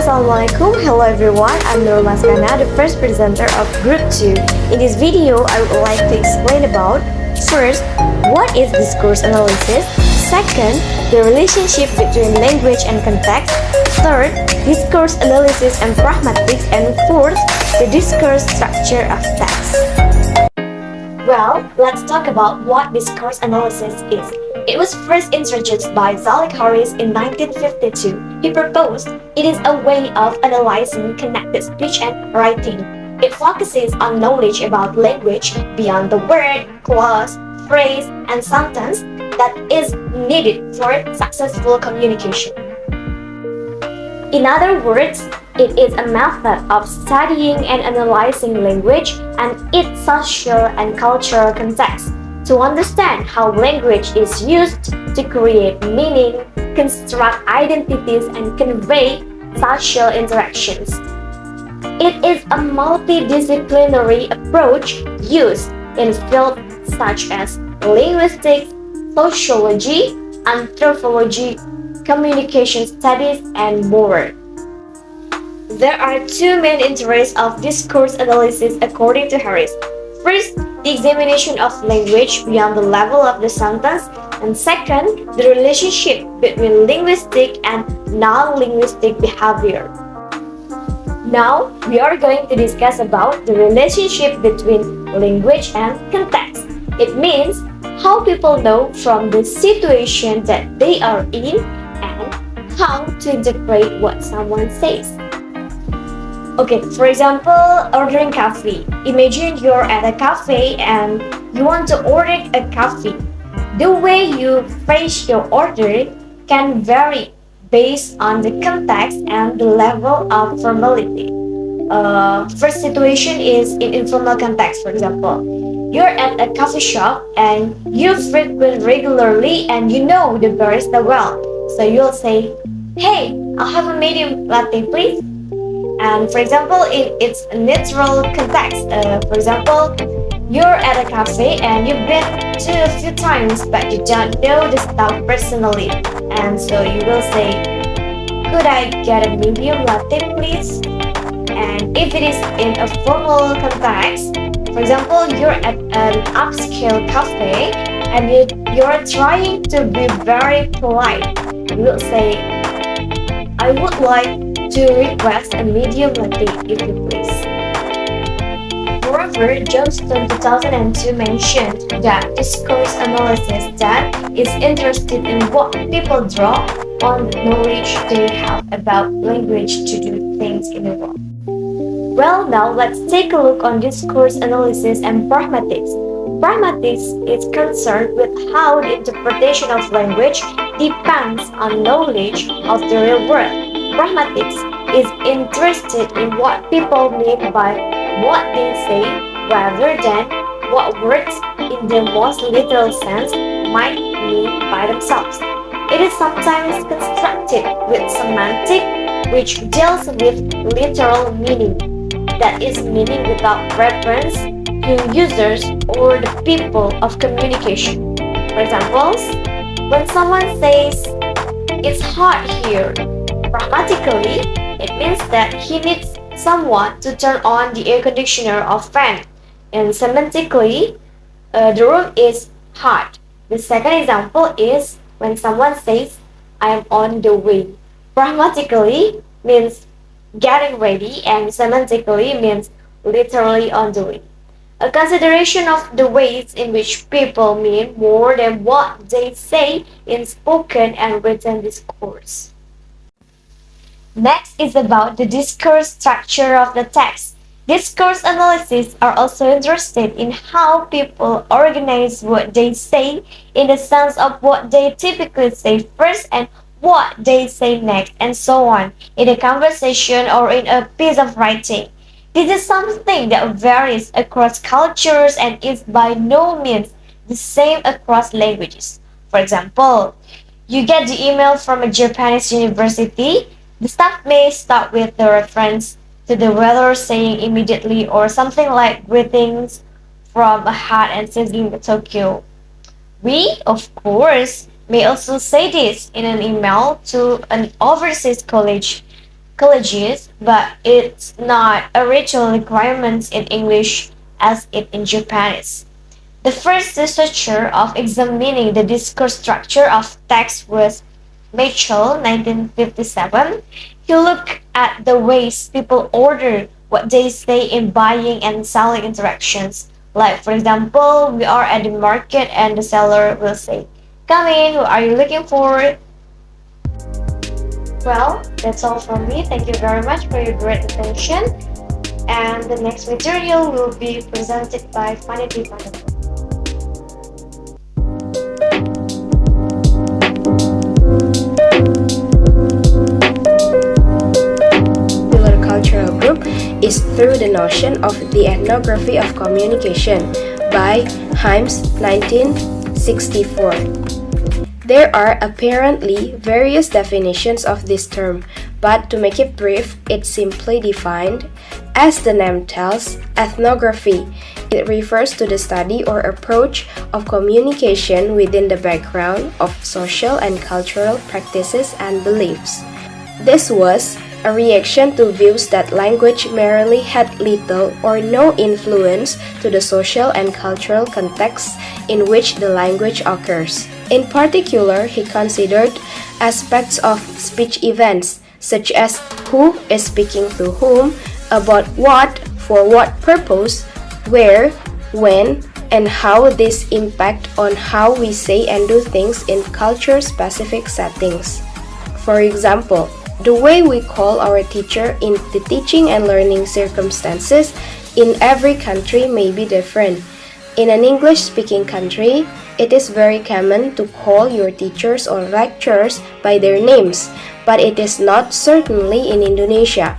Assalamualaikum, hello everyone, I'm Nur Maskana, the first presenter of Group 2. In this video, I would like to explain about first, what is discourse analysis, second, the relationship between language and context, third, discourse analysis and pragmatics, and fourth, the discourse structure of text. Well, let's talk about what discourse analysis is. It was first introduced by Zalek Harris in 1952. He proposed it is a way of analyzing connected speech and writing. It focuses on knowledge about language beyond the word, clause, phrase, and sentence that is needed for successful communication. In other words, it is a method of studying and analyzing language and its social and cultural context to understand how language is used to create meaning, construct identities, and convey social interactions. It is a multidisciplinary approach used in fields such as linguistics, sociology, anthropology, communication studies, and more. There are two main interests of discourse analysis according to Harris. First, the examination of language beyond the level of the sentence, and second, the relationship between linguistic and non-linguistic behavior. Now, we are going to discuss about the relationship between language and context. It means how people know from the situation that they are in and how to interpret what someone says. Okay, for example, ordering coffee. Imagine you're at a cafe and you want to order a coffee. The way you phrase your order can vary based on the context and the level of formality. First situation is in informal context, for example. You're at a coffee shop and you frequent regularly and you know the barista well. So you'll say, "Hey, I'll have a medium latte, please." And for example, in its neutral context, for example, you're at a cafe and you've been to a few times but you don't know the staff personally. And so you will say, "Could I get a medium latte, please?" And if it is in a formal context, for example, you're at an upscale cafe and you're trying to be very polite, you will say, "I would like to request a medium latte, if you please." Moreover, Johnston 2002 mentioned that discourse analysis that is interested in what people draw on the knowledge they have about language to do things in the world. Well, now let's take a look on discourse analysis and pragmatics. Pragmatics is concerned with how the interpretation of language depends on knowledge of the real world. Pragmatics is interested in what people mean by what they say rather than what words in the most literal sense might mean by themselves. It is sometimes constructed with semantic, which deals with literal meaning, that is meaning without reference to users or the people of communication. For example, when someone says, "It's hot here," pragmatically, it means that he needs someone to turn on the air conditioner or fan. And semantically, the room is hot. The second example is when someone says, "I am on the way." Pragmatically means getting ready and semantically means literally on the way. A consideration of the ways in which people mean more than what they say in spoken and written discourse. Next is about the discourse structure of the text. Discourse analysts are also interested in how people organize what they say in the sense of what they typically say first and what they say next, and so on, in a conversation or in a piece of writing. This is something that varies across cultures and is by no means the same across languages. For example, you get the email from a Japanese university. The staff may start with the reference to the weather, saying immediately or something like greetings from a hot and sizzling Tokyo. We, of course, may also say this in an email to an overseas colleges, but it's not a ritual requirement in English as it in Japanese. The first researcher of examining the discourse structure of text was Mitchell, 1957. He looked at the ways people order what they say in buying and selling interactions. Like, for example, we are at the market and the seller will say, "Come in, what are you looking for?" Well, that's all from me. Thank you very much for your great attention. And the next material will be presented by Fanny Divana. Cultural group is through the notion of the ethnography of communication by Himes, 1964. There are apparently various definitions of this term, but to make it brief, it's simply defined as the name tells, ethnography. It refers to the study or approach of communication within the background of social and cultural practices and beliefs. This was a reaction to views that language merely had little or no influence to the social and cultural context in which the language occurs. In particular, he considered aspects of speech events, such as who is speaking to whom, about what, for what purpose, where, when, and how this impact on how we say and do things in culture-specific settings. For example, the way we call our teacher in the teaching and learning circumstances in every country may be different. In an English-speaking country, it is very common to call your teachers or lecturers by their names, but it is not certainly in Indonesia.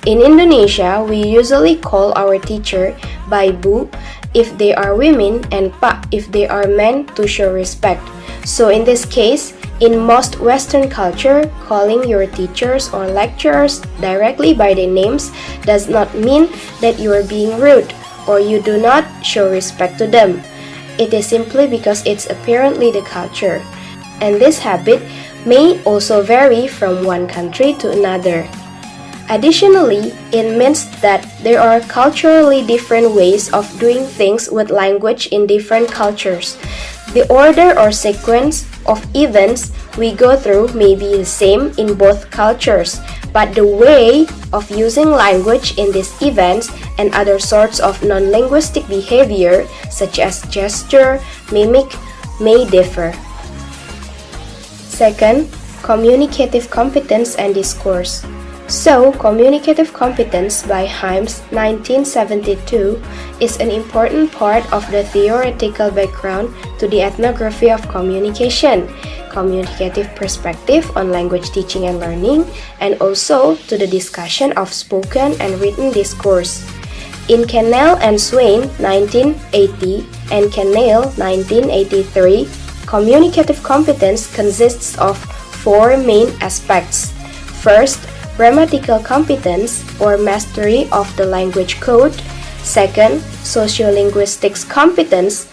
In Indonesia, we usually call our teacher by Bu if they are women and Pak if they are men to show respect. So in this case, in most Western culture, calling your teachers or lecturers directly by their names does not mean that you are being rude or you do not show respect to them. It is simply because it's apparently the culture. And this habit may also vary from one country to another. Additionally, it means that there are culturally different ways of doing things with language in different cultures. The order or sequence of events we go through may be the same in both cultures, but the way of using language in these events and other sorts of non-linguistic behavior, such as gesture, mimic, may differ. Second, communicative competence and discourse. So, communicative competence by Himes, 1972, is an important part of the theoretical background to the ethnography of communication, communicative perspective on language teaching and learning, and also to the discussion of spoken and written discourse. In Cannell and Swain, 1980, and Cannell, 1983, communicative competence consists of four main aspects. First, grammatical competence or mastery of the language code. Second, sociolinguistics competence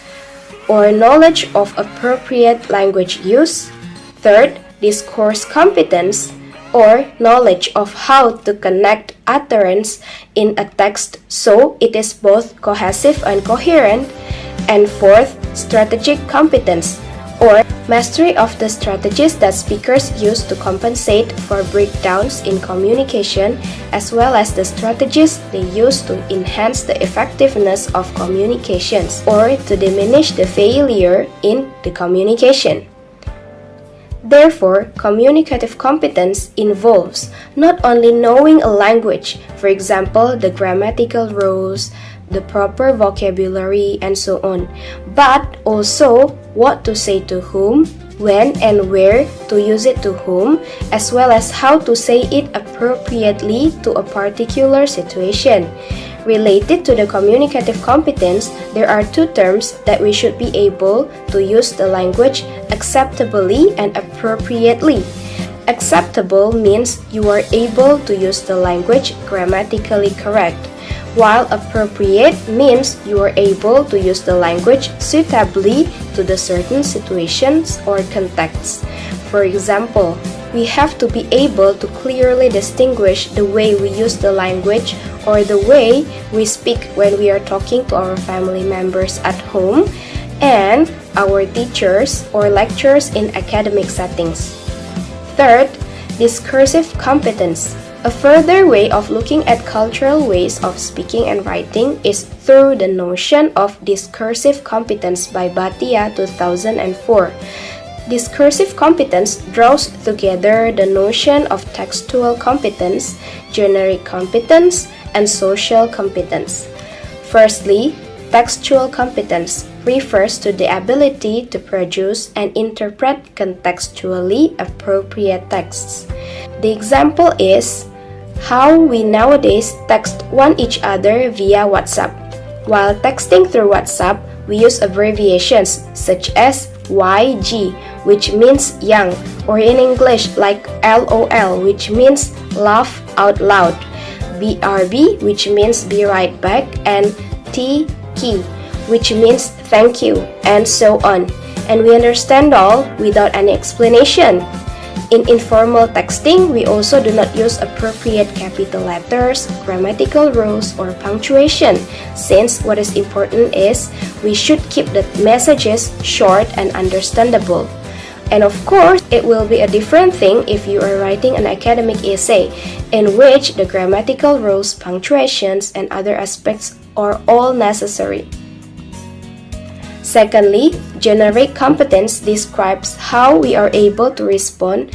or knowledge of appropriate language use. Third, discourse competence or knowledge of how to connect utterance in a text so it is both cohesive and coherent. And fourth, strategic competence or mastery of the strategies that speakers use to compensate for breakdowns in communication, as well as the strategies they use to enhance the effectiveness of communications or to diminish the failure in the communication. Therefore, communicative competence involves not only knowing a language, for example, the grammatical rules, the proper vocabulary, and so on, but also what to say to whom, when and where to use it to whom, as well as how to say it appropriately to a particular situation. Related to the communicative competence, there are two terms that we should be able to use the language acceptably and appropriately. Acceptable means you are able to use the language grammatically correct, while appropriate means you are able to use the language suitably to the certain situations or contexts. For example, we have to be able to clearly distinguish the way we use the language or the way we speak when we are talking to our family members at home and our teachers or lecturers in academic settings. Third, discursive competence. A further way of looking at cultural ways of speaking and writing is through the notion of discursive competence by Bhatia 2004. Discursive competence draws together the notion of textual competence, generic competence, and social competence. Firstly, textual competence refers to the ability to produce and interpret contextually appropriate texts. The example is how we nowadays text each other via WhatsApp. While texting through WhatsApp, we use abbreviations such as YG, which means young, or in English like LOL, which means laugh out loud, BRB, which means be right back, and TK, which means thank you, and so on. And we understand all without any explanation. In informal texting, we also do not use appropriate capital letters, grammatical rules, or punctuation, since what is important is we should keep the messages short and understandable. And of course, it will be a different thing if you are writing an academic essay, in which the grammatical rules, punctuations, and other aspects are all necessary. Secondly, generic competence describes how we are able to respond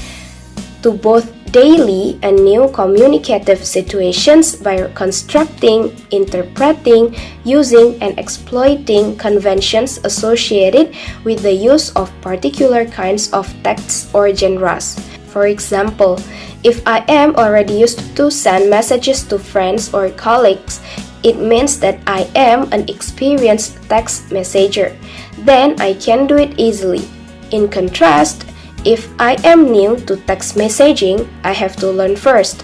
to both daily and new communicative situations by constructing, interpreting, using, and exploiting conventions associated with the use of particular kinds of texts or genres. For example, if I am already used to send messages to friends or colleagues, it means that I am an experienced text messenger. Then I can do it easily. In contrast, if I am new to text messaging, I have to learn first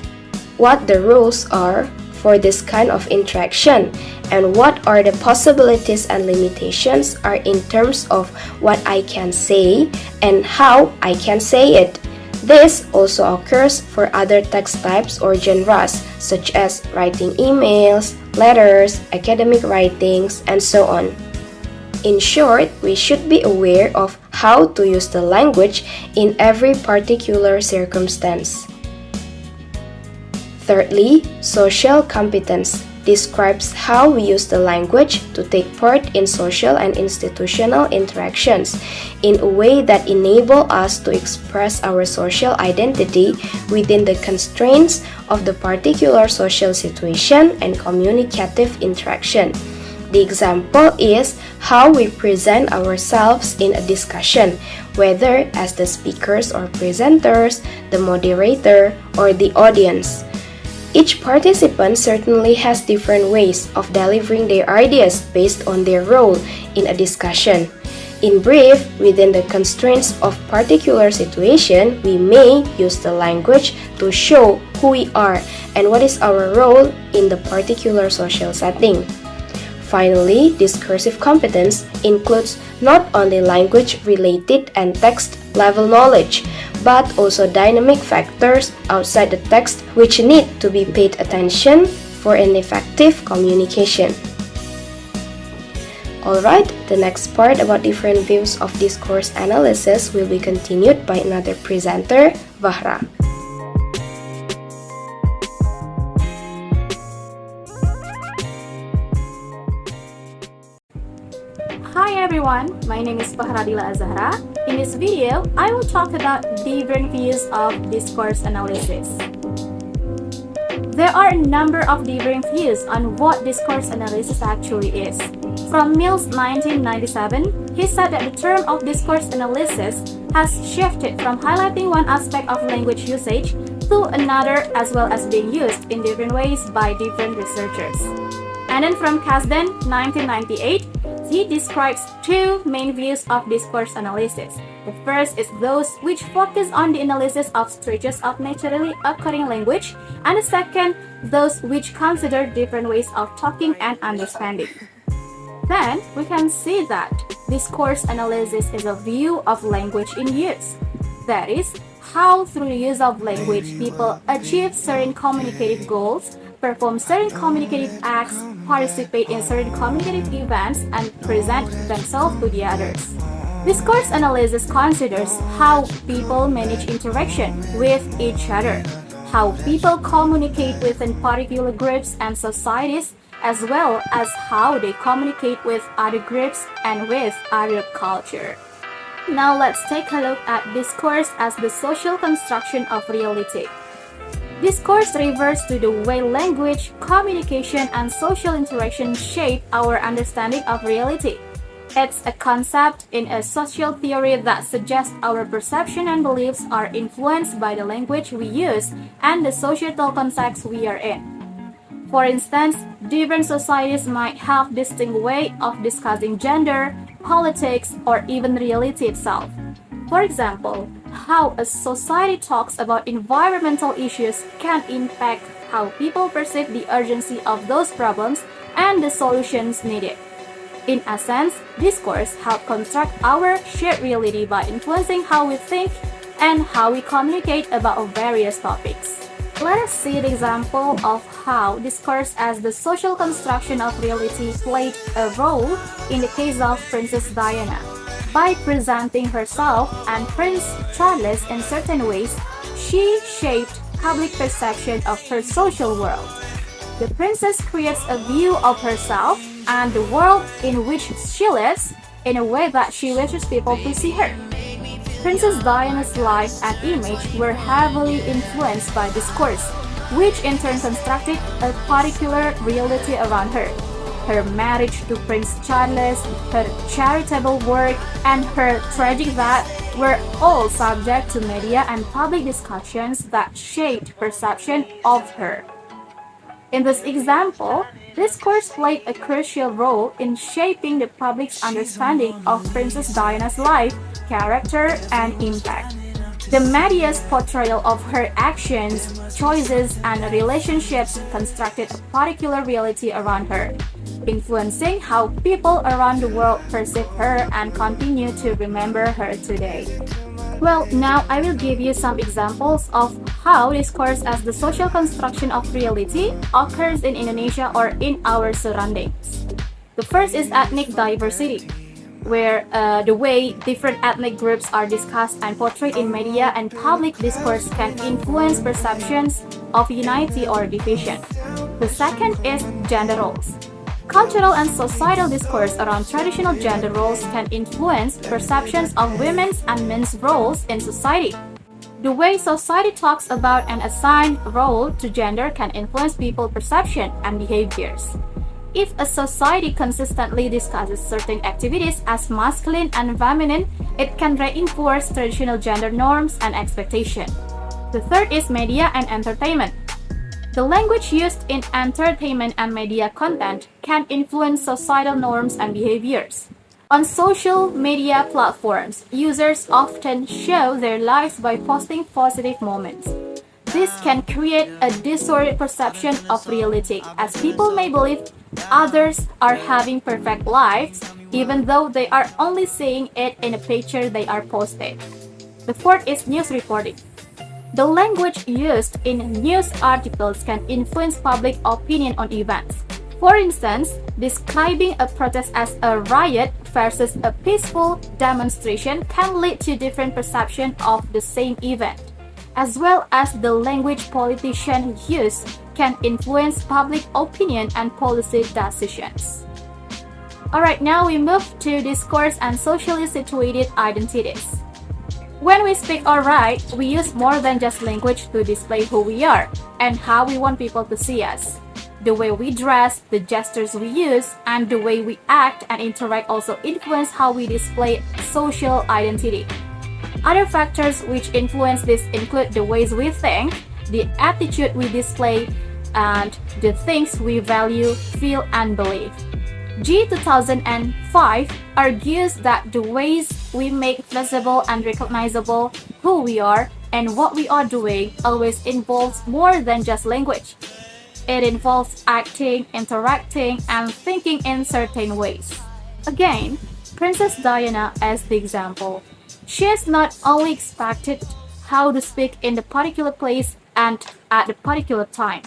what the rules are for this kind of interaction and what are the possibilities and limitations are in terms of what I can say and how I can say it. This also occurs for other text types or genres such as writing emails, letters, academic writings, and so on. In short, we should be aware of how to use the language in every particular circumstance. Thirdly, social competence describes how we use the language to take part in social and institutional interactions in a way that enable us to express our social identity within the constraints of the particular social situation and communicative interaction. The example is how we present ourselves in a discussion, whether as the speakers or presenters, the moderator, or the audience. Each participant certainly has different ways of delivering their ideas based on their role in a discussion. In brief, within the constraints of particular situation, we may use the language to show who we are and what is our role in the particular social setting. Finally, discursive competence includes not only language-related and text-level knowledge, but also dynamic factors outside the text which need to be paid attention for an effective communication. Alright, the next part about different views of discourse analysis will be continued by another presenter, Vahra. Hi everyone, my name is Fahradila Azahra. In this video, I will talk about different views of discourse analysis. There are a number of different views on what discourse analysis actually is. From Mills 1997, he said that the term of discourse analysis has shifted from highlighting one aspect of language usage to another, as well as being used in different ways by different researchers. And then from Kasdan, 1998, he describes two main views of discourse analysis. The first is those which focus on the analysis of structures of naturally occurring language, and the second, those which consider different ways of talking and understanding. Then, we can see that discourse analysis is a view of language in use. That is, how through the use of language people achieve certain communicative goals, perform certain communicative acts, participate in certain communicative events, and present themselves to the others. Discourse analysis considers how people manage interaction with each other, how people communicate within particular groups and societies, as well as how they communicate with other groups and with other culture. Now let's take a look at discourse as the social construction of reality. Discourse refers to the way language, communication, and social interaction shape our understanding of reality. It's a concept in a social theory that suggests our perception and beliefs are influenced by the language we use and the societal context we are in. For instance, different societies might have distinct ways of discussing gender, politics, or even reality itself. For example, how a society talks about environmental issues can impact how people perceive the urgency of those problems and the solutions needed. In essence, discourse helps construct our shared reality by influencing how we think and how we communicate about various topics. Let us see the example of how discourse as the social construction of reality played a role in the case of Princess Diana. By presenting herself and Prince Charles in certain ways, she shaped public perception of her social world. The princess creates a view of herself and the world in which she lives in a way that she wishes people to see her. Princess Diana's life and image were heavily influenced by discourse, which in turn constructed a particular reality around her. Her marriage to Prince Charles, her charitable work, and her tragic death were all subject to media and public discussions that shaped perception of her. In this example, discourse played a crucial role in shaping the public's understanding of Princess Diana's life, character, and impact. The media's portrayal of her actions, choices, and relationships constructed a particular reality around her, influencing how people around the world perceive her and continue to remember her today. Well, now I will give you some examples of how discourse as the social construction of reality occurs in Indonesia or in our surroundings. The first is ethnic diversity, where the way different ethnic groups are discussed and portrayed in media and public discourse can influence perceptions of unity or division. The second is gender roles. Cultural and societal discourse around traditional gender roles can influence perceptions of women's and men's roles in society. The way society talks about and assign role to gender can influence people's perception and behaviors. If a society consistently discusses certain activities as masculine and feminine, it can reinforce traditional gender norms and expectations. The third is media and entertainment. The language used in entertainment and media content can influence societal norms and behaviors. On social media platforms, users often show their lives by posting positive moments. This can create a distorted perception of reality, as people may believe others are having perfect lives, even though they are only seeing it in a picture they are posted. The fourth is news reporting. The language used in news articles can influence public opinion on events. For instance, describing a protest as a riot versus a peaceful demonstration can lead to different perception of the same event, as well as the language politicians use can influence public opinion and policy decisions. Alright, now we move to discourse and socially situated identities. When we speak or write, we use more than just language to display who we are and how we want people to see us. The way we dress, the gestures we use, and the way we act and interact also influence how we display social identity. Other factors which influence this include the ways we think, the attitude we display, and the things we value, feel, and believe. G 2005 argues that the ways we make visible and recognizable who we are and what we are doing always involves more than just language. It involves acting, interacting, and thinking in certain ways. Again, Princess Diana as the example. She is not only expected how to speak in the particular place and at the particular time,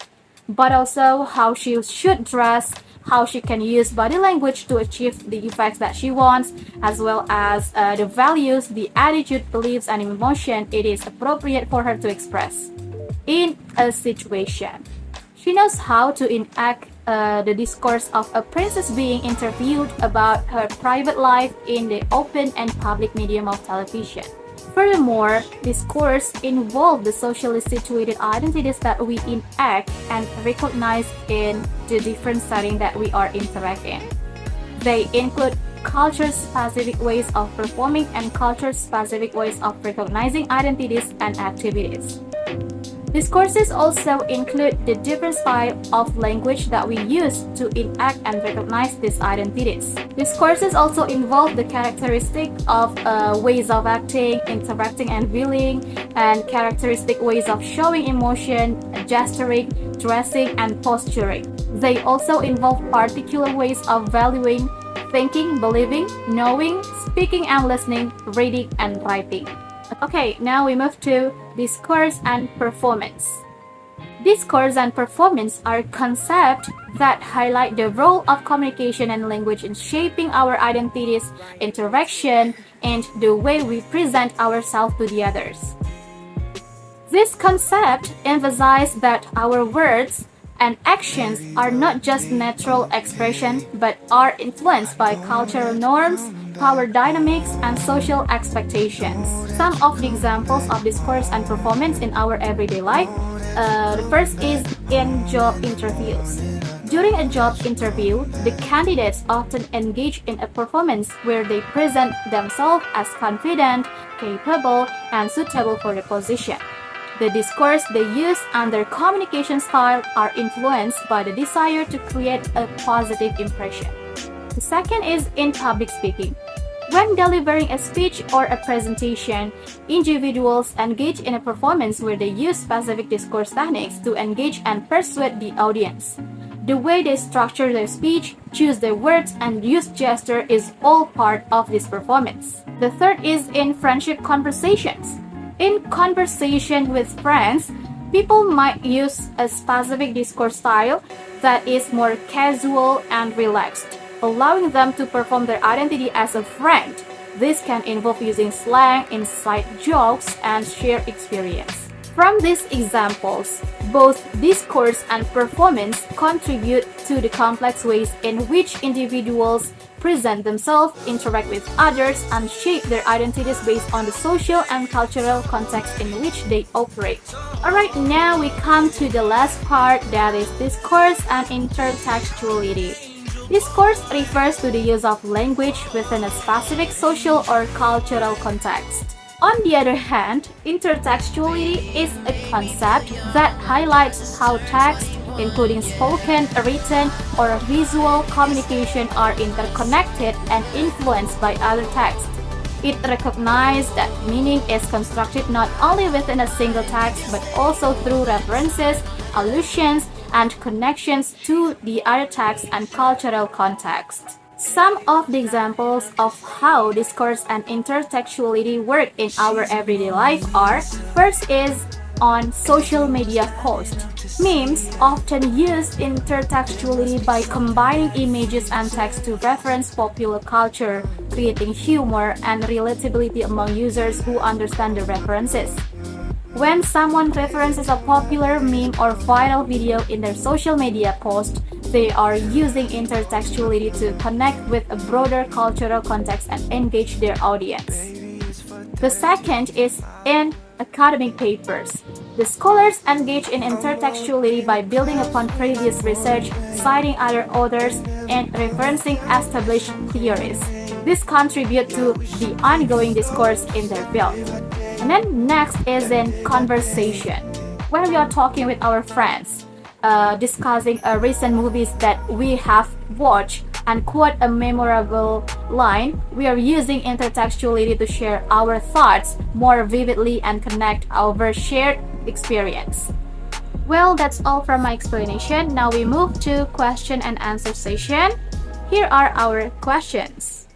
but also how she should dress, how she can use body language to achieve the effects that she wants, as well as the values, the attitude, beliefs, and emotion it is appropriate for her to express in a situation. She knows how to enact the discourse of a princess being interviewed about her private life in the open and public medium of television. Furthermore, discourse involves the socially situated identities that we enact and recognize in the different settings that we are interacting. They include culture-specific ways of performing and culture-specific ways of recognizing identities and activities. Discourses also include the different style of language that we use to enact and recognize these identities. Discourses also involve the characteristic of ways of acting, interacting, and feeling, and characteristic ways of showing emotion, gesturing, dressing, and posturing. They also involve particular ways of valuing, thinking, believing, knowing, speaking and listening, reading, and writing. Okay, now we move to discourse and performance. Discourse and performance are concepts that highlight the role of communication and language in shaping our identities, interaction, and the way we present ourselves to the others. This concept emphasizes that our words and actions are not just natural expression but are influenced by cultural norms, power dynamics, and social expectations. Some of the examples of discourse and performance in our everyday life. The first is in job interviews. During a job interview, the candidates often engage in a performance where they present themselves as confident, capable, and suitable for the position. The discourse they use and their communication style are influenced by the desire to create a positive impression. The second is in public speaking. When delivering a speech or a presentation, individuals engage in a performance where they use specific discourse techniques to engage and persuade the audience. The way they structure their speech, choose their words, and use gesture is all part of this performance. The third is in friendship conversations. In conversation with friends, people might use a specific discourse style that is more casual and relaxed, allowing them to perform their identity as a friend. This can involve using slang, inside jokes, and shared experience. From these examples, both discourse and performance contribute to the complex ways in which individuals present themselves, interact with others, and shape their identities based on the social and cultural context in which they operate. Alright, now we come to the last part, that is discourse and intertextuality. Discourse refers to the use of language within a specific social or cultural context. On the other hand, intertextuality is a concept that highlights how text, including spoken, written, or visual communication, are interconnected and influenced by other text. It recognizes that meaning is constructed not only within a single text but also through references, allusions, and connections to the other text and cultural context. Some of the examples of how discourse and intertextuality work in our everyday life are: first is on social media posts. Memes often use intertextuality by combining images and text to reference popular culture, creating humor and relatability among users who understand the references. When someone references a popular meme or viral video in their social media post, they are using intertextuality to connect with a broader cultural context and engage their audience. The second is in academic papers. The scholars engage in intertextuality by building upon previous research, citing other authors, and referencing established theories. This contributes to the ongoing discourse in their field. And then next is in conversation, when we are talking with our friends, discussing recent movies that we have watched and quote a memorable line, we are using intertextuality to share our thoughts more vividly and connect our shared experience. Well, that's all from my explanation. Now we move to question and answer session. Here are our questions.